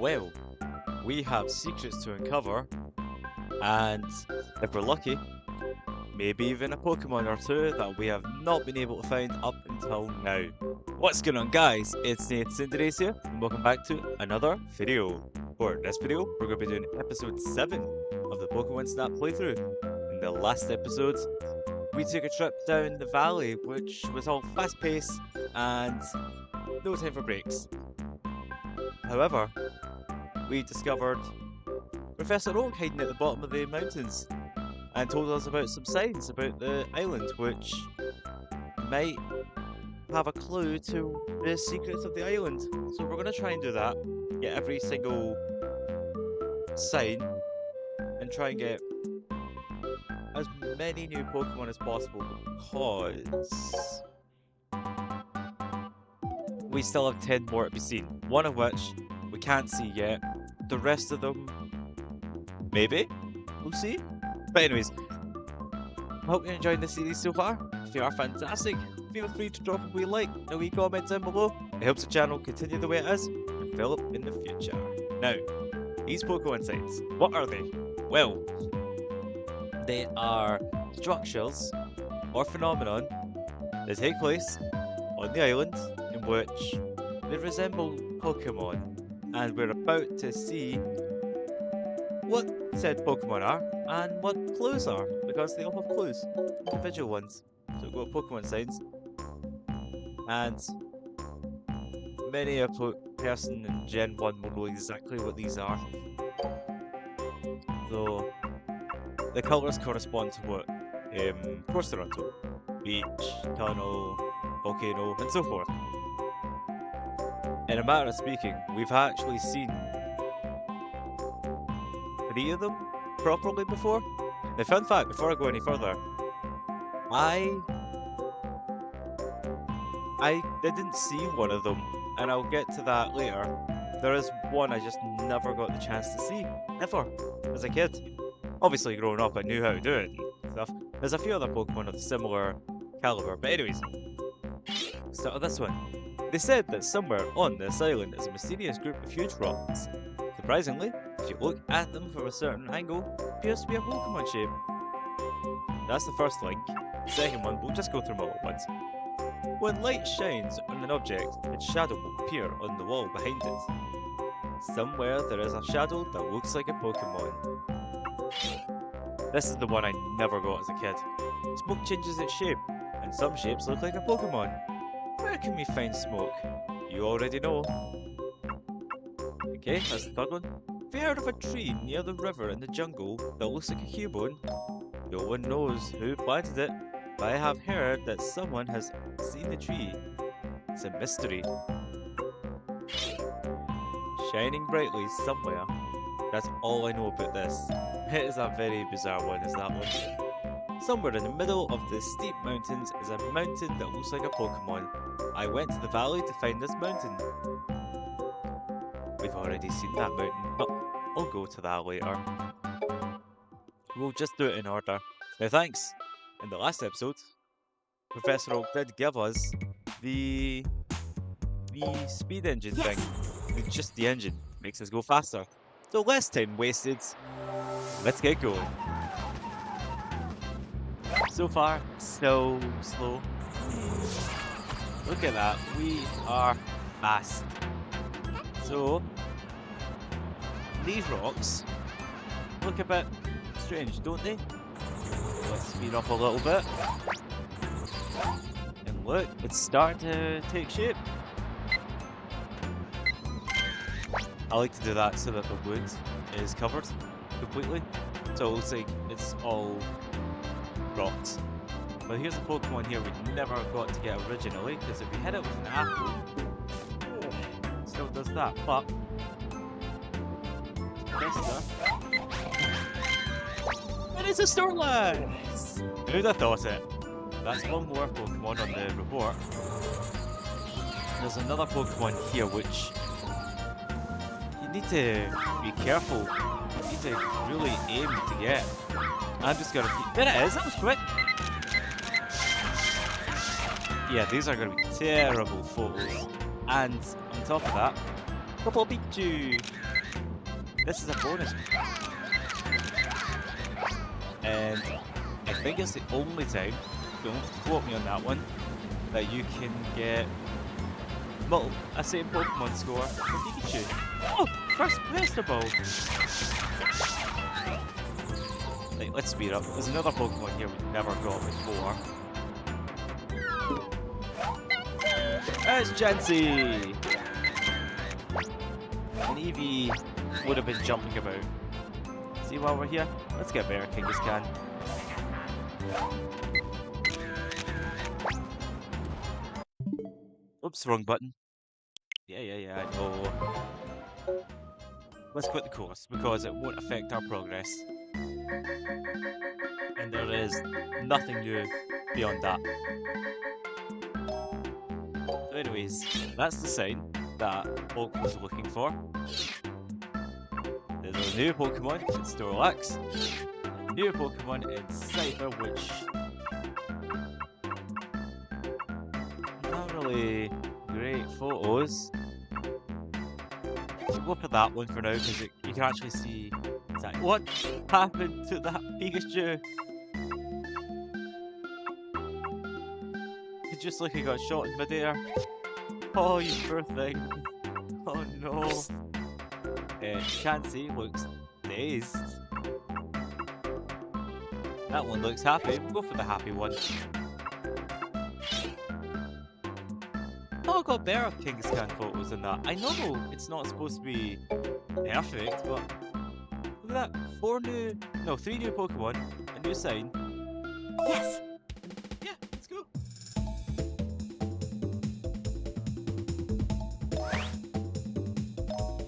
Well, we have secrets to uncover, and if we're lucky, maybe even a Pokemon or two that we have not been able to find up until now. What's going on, guys? It's Nathan here, and welcome back to another video. For this video, we're going to be doing episode 7 of the Pokemon Snap playthrough. In the last episode, we took a trip down the valley, which was all fast-paced and no time for breaks. However, we discovered Professor Oak hiding at the bottom of the mountains and told us about some signs about the island, which might have a clue to the secrets of the island. So we're going to try and do that, get every single sign, and try and get as many new Pokemon as possible, because we still have 10 more to be seen, one of which we can't see yet. The rest of them, maybe? We'll see. But anyways, I hope you're enjoying this series so far. If you are, fantastic. Feel free to drop a wee like, a wee comment down below. It helps the channel continue the way it is and develop in the future. Now, these Pokemon signs, what are they? Well, they are structures or phenomenon that take place on the island in which they resemble Pokemon, and we're about to see what said Pokemon are and what clues are, because they all have clues, individual ones. So we've got Pokemon signs, and many a person in Gen 1 will know exactly what these are. So the colours correspond to what? Course Toronto, beach, tunnel, volcano, and so forth. In a matter of speaking, we've actually seen 3 of them properly before. Now, fun fact, before I go any further, I didn't see one of them, and I'll get to that later. There is one I just never got the chance to see, ever, as a kid. Obviously, growing up, I knew how to do it and stuff. There's a few other Pokemon of similar caliber, but anyways, start with this one. They said that somewhere on this island is a mysterious group of huge rocks. Surprisingly, if you look at them from a certain angle, it appears to be a Pokemon shape. That's the first link. The second one, we'll just go through them all at once. When light shines on an object, its shadow will appear on the wall behind it. Somewhere there is a shadow that looks like a Pokemon. This is the one I never got as a kid. Smoke changes its shape, and some shapes look like a Pokemon. Where can we find Smoke? You already know. Okay, that's the third one. Have you heard of a tree near the river in the jungle that looks like a Cubone? No one knows who planted it, but I have heard that someone has seen the tree. It's a mystery. Shining brightly somewhere. That's all I know about this. It is a very bizarre one, is that one. Somewhere in the middle of the steep mountains is a mountain that looks like a Pokemon. I went to the valley to find this mountain. We've already seen that mountain, but I'll go to that later. We'll just do it in order. Now, thanks. In the last episode, Professor Oak did give us the speed engine thing. Just the engine makes us go faster. So less time wasted. Let's get going. So far, so slow. Look at that. We are fast. So these rocks look a bit strange, don't they? Let's speed up a little bit. And look, it's starting to take shape. I like to do that so that the wood is covered completely. So it looks like it's all rocks. But here's a Pokemon here we never got to get originally, because if we hit it with an apple, it still does that. But it is a Snorlax! Who'd have thought it? That's one more Pokemon on the report. There's another Pokemon here which you need to be careful. You need to really aim to get. I'm just gonna keep. There it is! That was quick! Yeah, these are gonna be terrible photos. And on top of that, Purple Pikachu! This is a bonus. And I think it's the only time, don't quote me on that one, that you can get a same Pokemon score for Pikachu. Oh! First vegetable! Right, let's speed up. There's another Pokemon here we've never got before. It's Chansey! And Eevee would have been jumping about. See while we're here? Let's get better Kangaskhan. Oops, wrong button. Yeah, I know. Let's quit the course because it won't affect our progress. And there is nothing new beyond that. So anyways, that's the sign that Oak was looking for. There's a new Pokemon, it's Snorlax. A new Pokemon in Scyther, which... not really great photos. We'll go for that one for now, because you can actually see exactly what happened to that Pikachu. It just like he got shot in midair. Oh, you poor thing. Oh no. Chansey looks dazed. That one looks happy. We'll go for the happy one. Oh, I got better Kangaskhan photos than that. I know it's not supposed to be perfect, but look at that. 3 new Pokemon, a new sign. Yes! Yeah, let's go.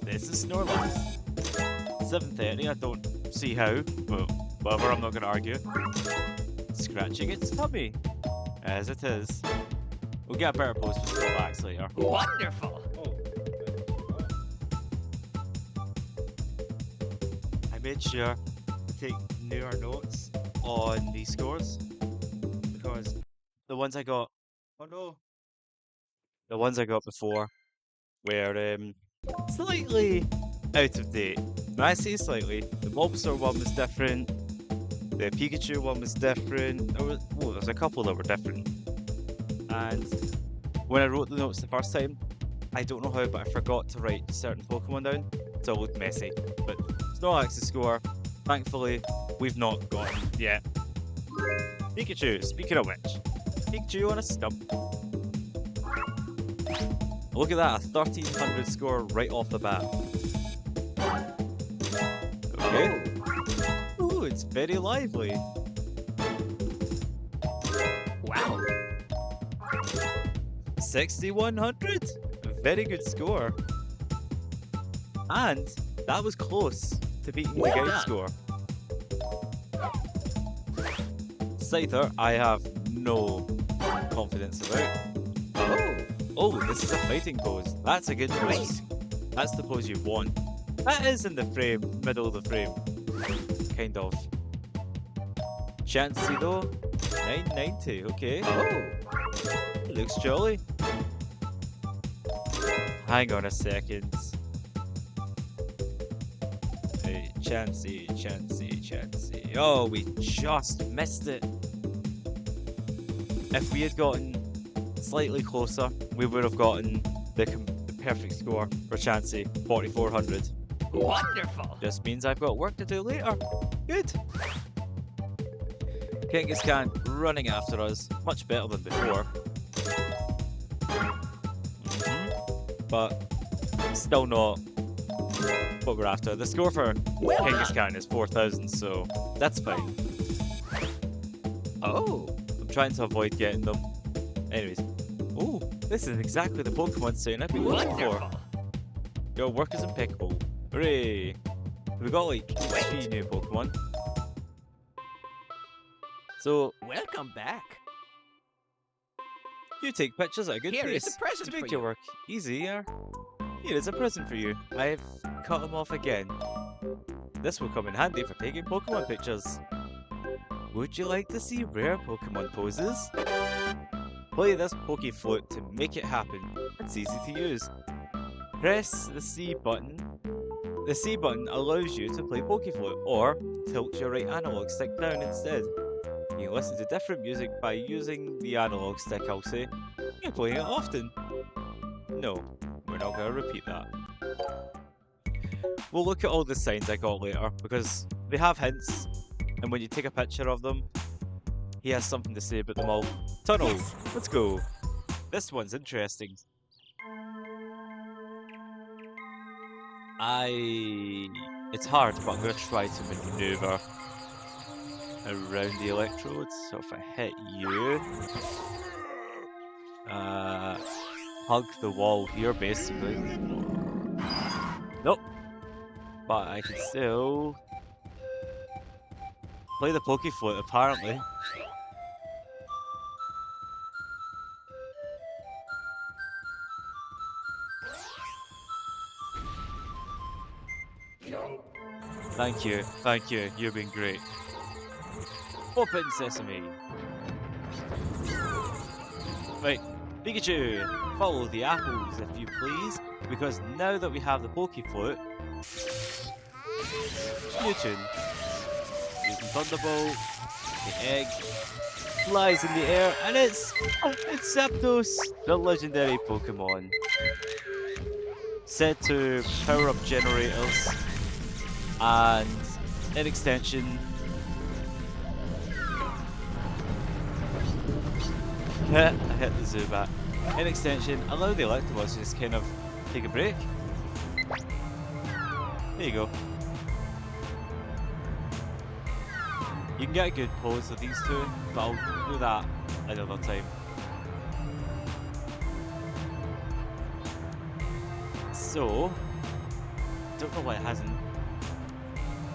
This is Snorlax. 7:30, I don't see how, but whatever, I'm not going to argue. Scratching its tummy, as it is. We'll get a better post for Snorlax later. Wonderful! I made sure to take newer notes on these scores, because the ones I got... oh no! The ones I got before were slightly out of date. When I say slightly, the Bulbasaur one was different, the Pikachu one was different, there's a couple that were different. And when I wrote the notes the first time, I don't know how, but I forgot to write certain Pokemon down, so it looked messy. But Snorlax's score, thankfully, we've not gotten yet. Pikachu, speaking of which, Pikachu on a stump. Look at that, a 1300 score right off the bat. Okay. Ooh, it's very lively. Wow! 6100? A very good score. And that was close to beating the guide score. Scyther, I have no confidence about. Oh, this is a fighting pose. That's a good pose. That's the pose you want. That is in the frame, middle of the frame. Kind of. Chansey though, 990, okay. Oh, looks jolly. Hang on a second. Hey, Chansey. Oh, we just missed it. If we had gotten slightly closer, we would have gotten the perfect score for Chansey, 4400. Wonderful! Just means I've got work to do later. Good. Kangaskhan running after us, much better than before. But still not what we're after. The score for Kangaskhan is 4000, so that's fine. Oh! I'm trying to avoid getting them. Anyways. Oh, this is exactly the Pokemon sound I've been looking for. Your work is impeccable. Hooray! We got like 3 new Pokemon. So, Welcome back. you take pictures at a good Here pace is a present to for make you. your work easier. Here is a present for you. I've cut them off again. This will come in handy for taking Pokemon pictures. Would you like to see rare Pokemon poses? Play this Pokeflute to make it happen. It's easy to use. Press the C button. The C button allows you to play Pokeflute, or tilt your right analog stick down instead. You can listen to different music by using the analog stick, I'll say. You're playing it often. No, we're not going to repeat that. We'll look at all the signs I got later, because they have hints, and when you take a picture of them, he has something to say about them all. Tunnel, let's go. This one's interesting. It's hard, but I'm going to try to maneuver around the electrodes. So if I hit you, hug the wall here, basically. Nope. But I can still play the Pokeflute, apparently. Thank you, you've been great. Open sesame! Right, Pikachu, follow the apples if you please, because now that we have the Pokeflute, new tune. Using Thunderbolt, the egg flies in the air, and it's Zapdos, the legendary Pokemon. Said to power up generators, and in extension, I hit the Zubat. In extension, allow the Electabuzz to just kind of take a break. There you go. You can get a good pose of these two, but I'll do that another time. So, don't know why it hasn't.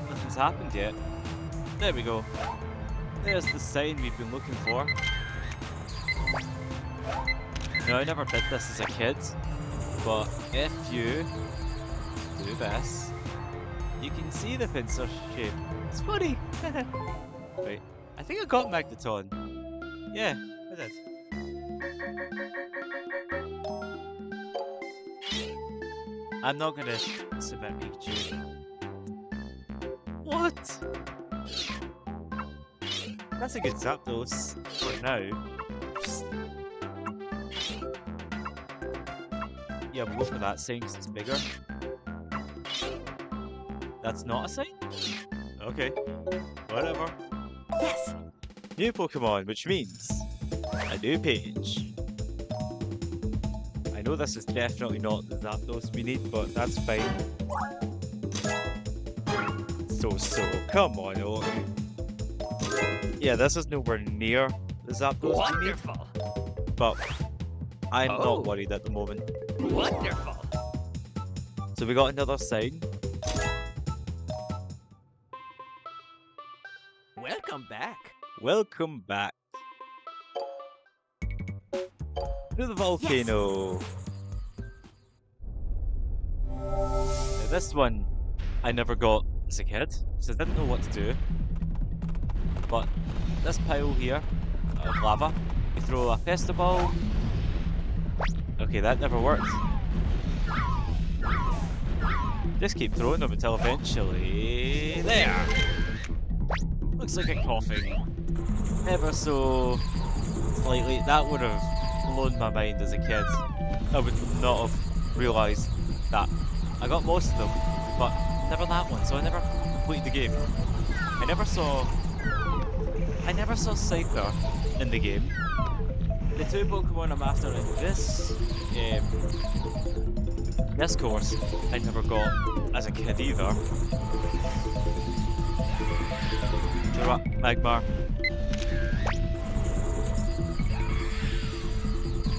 Nothing's happened yet. There we go. There's the sign we've been looking for. No, I never did this as a kid, but if you do this, you can see the pincer shape. It's funny! Wait, I think I got Magneton. Yeah, I did. I'm not gonna submit Pikachu. What? That's a good Zapdos for now. Yeah, we'll go for that sign because it's bigger. That's not a sign? Okay, whatever. Yes. New Pokemon, which means a new page. I know this is definitely not the Zapdos we need, but that's fine. So, come on, Oak. Yeah, this is nowhere near the Zapdos we need, Wonderful. but I'm Oh. not worried at the moment. Wonderful. So we got another sign. Welcome back. Welcome back to the volcano. Now, this one I never got as a kid, so I didn't know what to do. But this pile here of lava, you throw a Pestiball. Okay, that never worked. Just keep throwing them until eventually... There! Looks like a coughing. Ever so slightly. That would have blown my mind as a kid. I would not have realised that. I got most of them, but never that one, so I never completed the game. I never saw Scyther in the game. The two Pokemon I'm after in this course, I never got as a kid either. Magmar.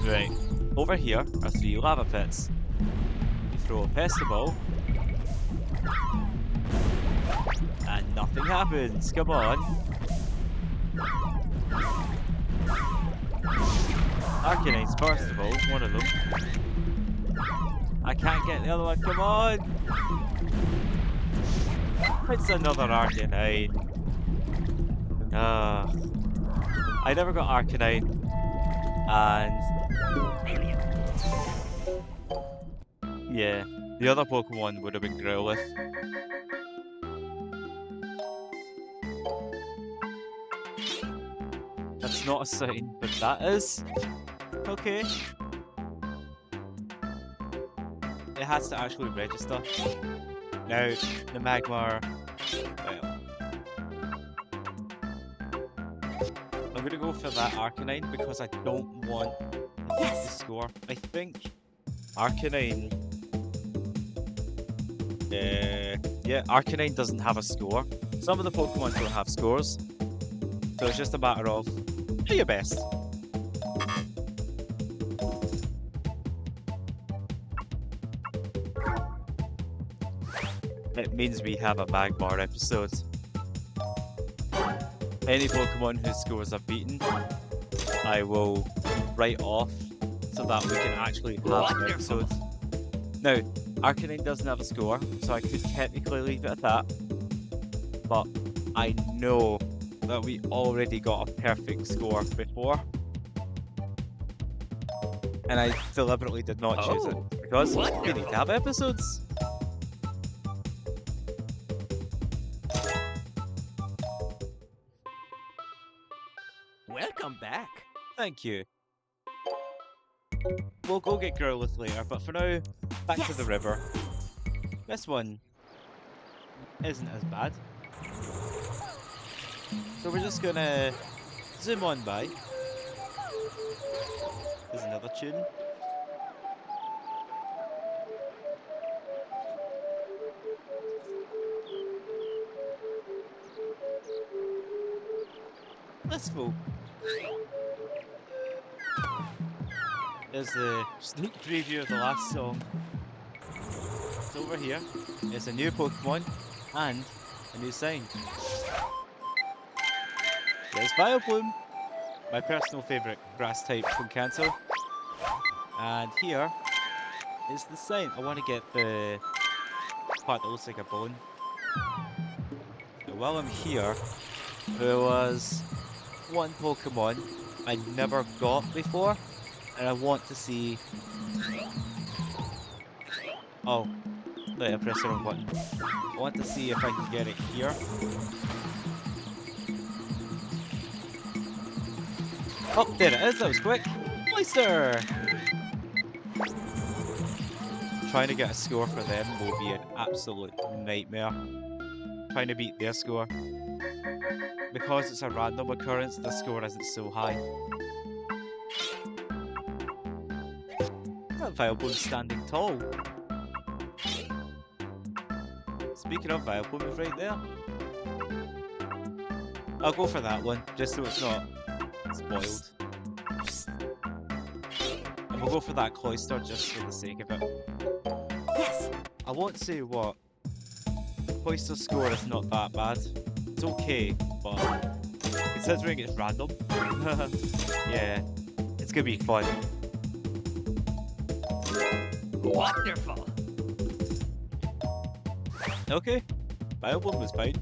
Right, over here are 3 lava pits. You throw a Pestiball, and nothing happens. Come on. Arcanites, first of all, one of them. I can't get the other one, come on! It's another Arcanine. I never got Arcanine, and Yeah, the other Pokemon would have been Growlithe. That's not a sign, but that is. Okay. It has to actually register. Now, the Magmar, well, I'm gonna go for that Arcanine because I don't want the score. I think Arcanine, yeah, Arcanine doesn't have a score. Some of the Pokemon don't have scores, so it's just a matter of do your best. It means we have a Magmar episode. Any Pokemon whose scores I've beaten, I will write off so that we can actually have an episode. Now, Arcanine doesn't have a score, so I could technically leave it at that. But I know that we already got a perfect score before. And I deliberately did not choose it because we need to have episodes. Welcome back. Thank you. We'll go get Growlithe later, but for now, back to the river. This one isn't as bad. So we're just gonna zoom on by. There's another tune. Blissful. There's the sneak preview of the last song. It's over here. It's a new Pokemon and a new sign. There's Vileplume, my personal favourite grass type from Kanto. And here is the sign. I want to get the part that looks like a bone. And while I'm here, there was one Pokemon I never got before, and I want to see. Oh, wait, I pressed the wrong button. I want to see if I can get it here. Oh, there it is. That was quick. Oyster! Trying to get a score for them will be an absolute nightmare. Trying to beat their score. Because it's a random occurrence, the score isn't so high. That Vileplume's standing tall. Speaking of Vileplume, it's right there. I'll go for that one, just so it's not spoiled. And we'll go for that Cloyster just for the sake of it. Yes. I won't say what. Cloyster's score is not that bad. It's okay, but considering it's random, yeah, it's gonna be fun. Wonderful. Okay, Vileplume was fine.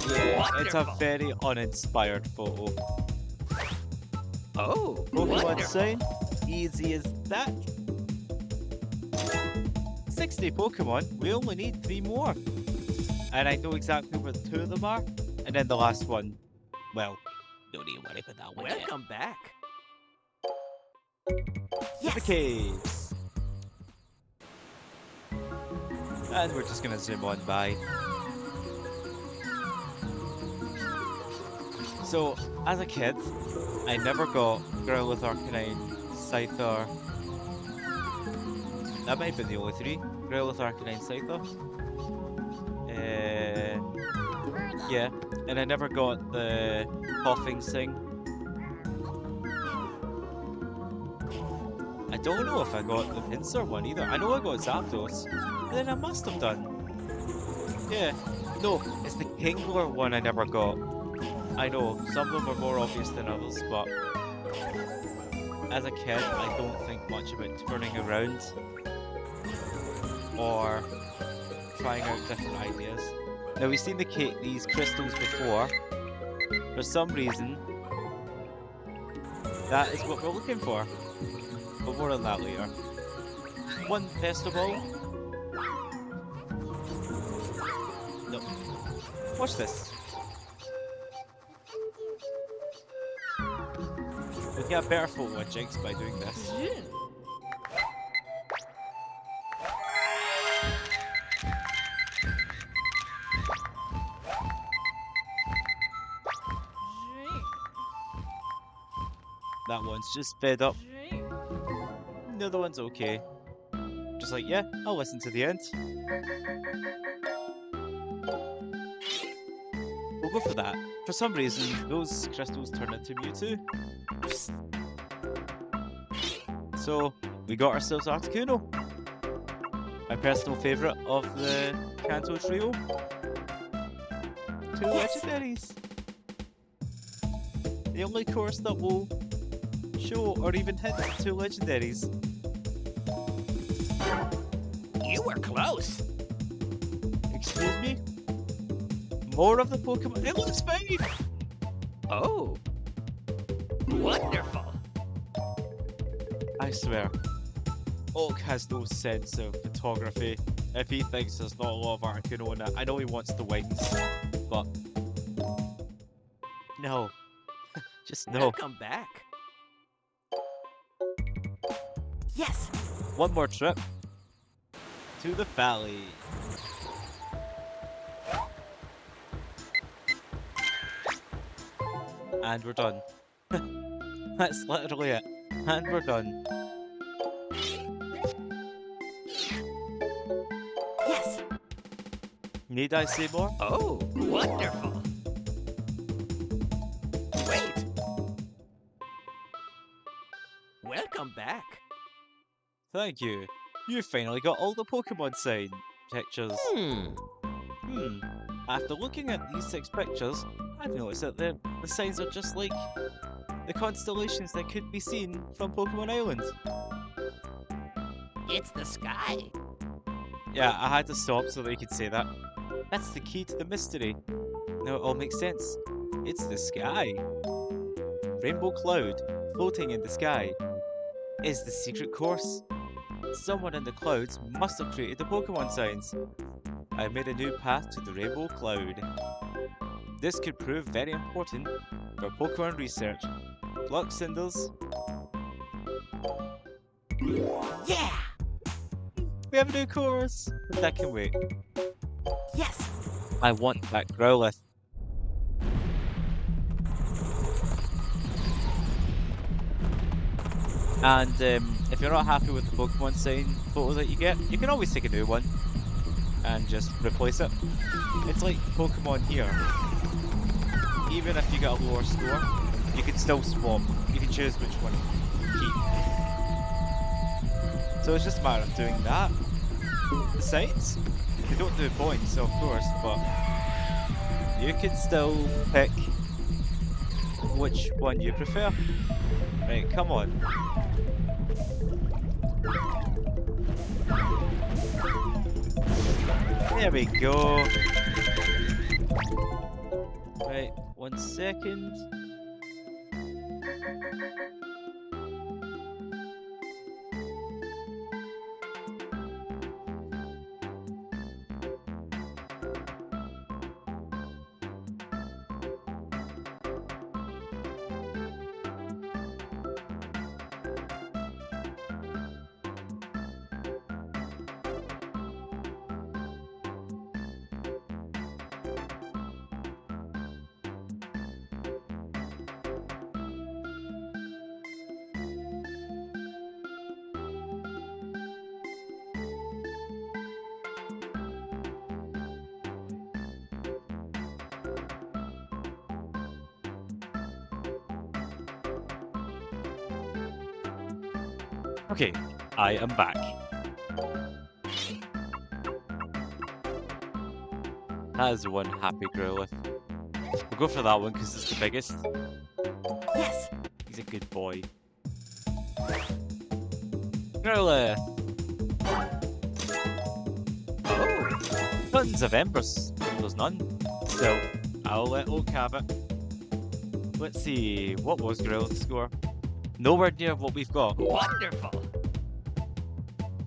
Yeah, it's a very uninspired photo. Oh, Pokemon wonderful. sign, easy as that. 60 Pokemon, we only need 3 more. And I know exactly where the 2 of them are. And then the last one, well, don't even worry about that one yet. Welcome back. The caves. And we're just gonna zoom on by. So, as a kid, I never got Growlithe, Arcanine, Scyther. That might have been the only 3. Growlithe, Arcanine, Scyther. Yeah, and I never got the coughing thing. I don't know if I got the pincer one either. I know I got Zapdos. Then I must have done. Yeah. No, it's the Kingler one I never got. I know, some of them are more obvious than others, but as a kid, I don't think much about turning around or trying out different ideas. Now, we've seen these crystals before. For some reason, that is what we're looking for. but more on that later. One Pesto Ball. No. Watch this. We get a better photo of Jinx by doing this. That one's just fed up. The other one's okay. Just like, yeah, I'll listen to the end. We'll go for that. For some reason, those crystals turn into Mewtwo. So, we got ourselves Articuno. My personal favourite of the Kanto trio. Two legendaries. The only course that will show or even hint at two legendaries. You were close. Excuse me? More of the Pokemon. It looks fine! Oh. Wonderful. I swear. Oak has no sense of photography. If he thinks there's not a lot of Articuno in it, I know he wants the wings, but no. Just no. Come back. Yes. One more trip to the valley. And we're done. That's literally it. And we're done. Yes. Need I say more? Oh, wonderful. Wait. Welcome back. Thank you. You finally got all the Pokemon sign pictures. After looking at these 6 pictures, I've noticed that the signs are just like the constellations that could be seen from Pokemon Island. It's the sky. Yeah, I had to stop so that you could say that. That's the key to the mystery. Now it all makes sense. It's the sky. Rainbow Cloud, floating in the sky, is the secret course. Someone in the clouds must have created the Pokemon signs. I made a new path to the Rainbow Cloud. This could prove very important for Pokemon research. Luck, Cinders. Yeah. We have a new course, but that can wait. Yes. I want that Growlithe. And if you're not happy with the Pokemon sign photo that you get, you can always take a new one and just replace it. It's like Pokemon here. Even if you get a lower score, you can still swap. You can choose which one to keep. So it's just a matter of doing that. Besides, they don't do points, of course, but you can still pick which one you prefer. Right, come on. There we go. Right, 1 second. Okay, I am back. That is one happy Growlithe. We'll go for that one because it's the biggest. Yes. He's a good boy. Growlithe! Oh. Tons of embers. There's none. So, I'll let Oak have it. Let's see, what was Growlithe's score? Nowhere near what we've got. Wonderful.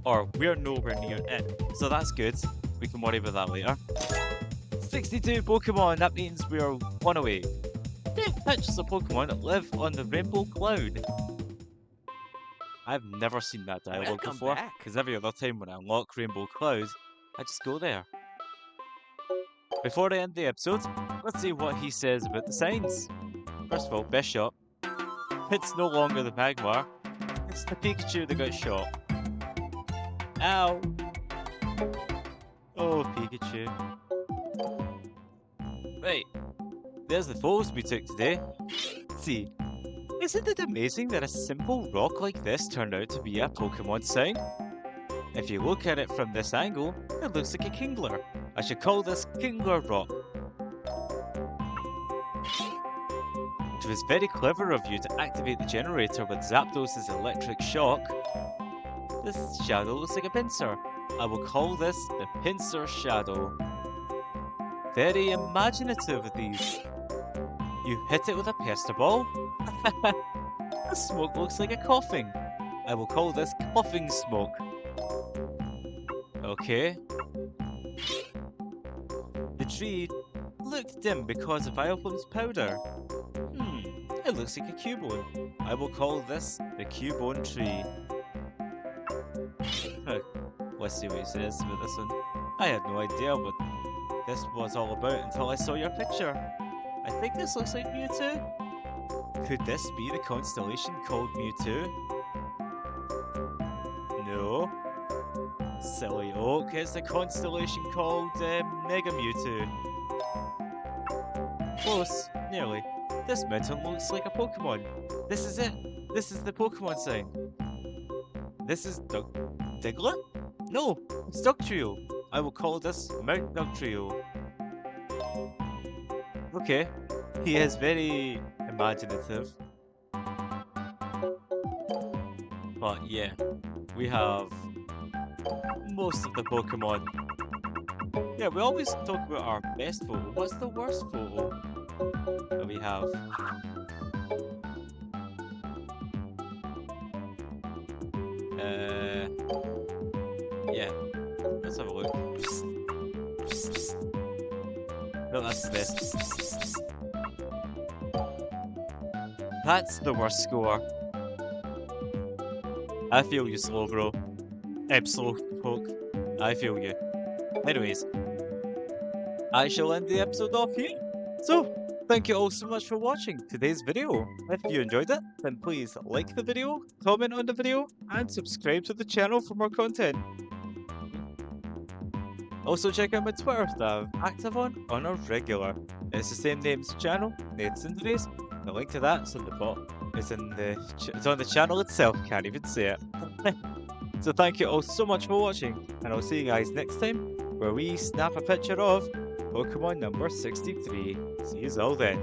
Or we're nowhere near it. So that's good. We can worry about that later. 62 Pokemon, that means we're one away. Take pictures of Pokemon that live on the Rainbow Cloud. I've never seen that dialogue Welcome before, back. because every other time when I unlock Rainbow Cloud, I just go there. Before I end the episode, let's see what he says about the signs. First of all, best shot. It's no longer the Magmar, it's the Pikachu that got shot. Ow! Oh, Pikachu. Right, there's the photos we took today. Let's see. Isn't it amazing that a simple rock like this turned out to be a Pokemon sign? If you look at it from this angle, it looks like a Kingler. I should call this Kingler Rock. It was very clever of you to activate the generator with Zapdos' electric shock. This shadow looks like a pincer. I will call this the Pincer Shadow. Very imaginative of these. You hit it with a pester ball? The smoke looks like a coughing. I will call this coughing smoke. Okay. The tree looked dim because of Vileplume's powder. It looks like a Cubone. I will call this the Cubone tree. Let's see what he says about this one. I had no idea what this was all about until I saw your picture. I think this looks like Mewtwo. Could this be the constellation called Mewtwo? No. Silly Oak, it's the constellation called Mega Mewtwo. Close, nearly. This mountain looks like a Pokemon. This is it. This is the Pokemon sign. This is Diglett? No, it's Dugtrio. I will call this Mount Dugtrio. Okay, he is very imaginative. But yeah, we have most of the Pokemon. Yeah, we always talk about our best photo. What's the worst photo that we have? Yeah, let's have a look. No, that's the best. That's the worst score. I feel you, slow bro. Slow poke. I feel you. Anyways, I shall end the episode off here. So, thank you all so much for watching today's video. If you enjoyed it, then please like the video, comment on the video, and subscribe to the channel for more content. Also check out my Twitter that I'm active on a regular. It's the same name as the channel, Nathan Sundays. The link to that's on the bottom. It's on the channel itself, can't even say it. So thank you all so much for watching, and I'll see you guys next time, where we snap a picture of Pokemon number 63. See you all then.